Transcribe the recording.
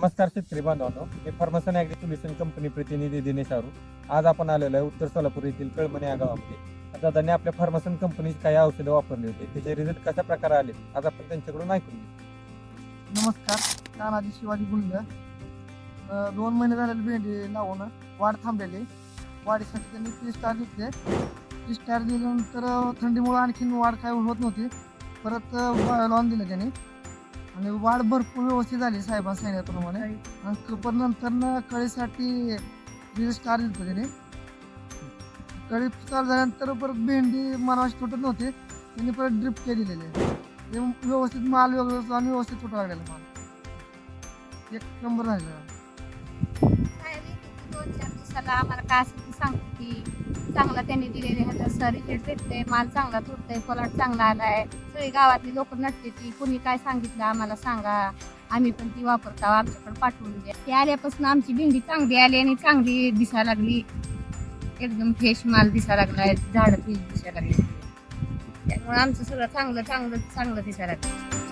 नमस्कार शेतकरी बांधवांनो, मी फार्मसन ॲग्री सोल्युशन कंपनी प्रतिनिधी दिनेश आरू. आज आपण आलेलो आहे उत्तर सोलापूर येथील कळमणे या गावामध्ये. दादांनी आपल्या फार्मसन कंपनीची काही औषधं वापरली होती, त्याचे रिझल्ट कशा प्रकारे आले आज आपण त्यांच्याकडून ऐकून घेऊ. नमस्कार, तानाजी शिवाजी गुंड. 2 महिने झालेले भेंडी लावून वाढ थांबलेली. वाढीसाठी त्यांनी 30 स्टार घेतले. 30 स्टार दिल्यानंतर थंडीमुळे आणखीन वाढ काय होत नव्हती. परत लॉन दिलं त्यांनी आणि वाढ भरपूर व्यवस्थित झाली साहेबांनी सांगितल्याप्रमाणे. आणि पण नंतर कळीसाठी 20 स्टार दिलं त्याने. कळी चालू झाल्यानंतर परत भेंडी मानवाशी तुटत नव्हती. त्यांनी परत ड्रिप केलेली आहे. ते व्यवस्थित माल आणि व्यवस्थित तुटू लागलेला माल 1 नंबर झालेला. 2-4 दिवसाला आम्हाला काय असेल ते सांगतो की चांगला त्यांनी दिलेले ह्याचा रिझल्ट भेटतोय, माल चांगला तुटतोय, प्लॉट चांगला आलाय. सगळी गावातली लोक नटते ती कोणी काय सांगितलं आम्हाला सांगा, आम्ही पण ती वापरतो, आमच्याकडे पाठवून द्या. ते आल्यापासून आमची भेंडी चांगली आली आणि चांगली दिसायला लागली. एकदम फ्रेश माल दिसायला लागलाय, झाडं फ्रेश दिसायला लागली. त्यामुळे आमचं सगळं चांगलं दिसायला लागलं.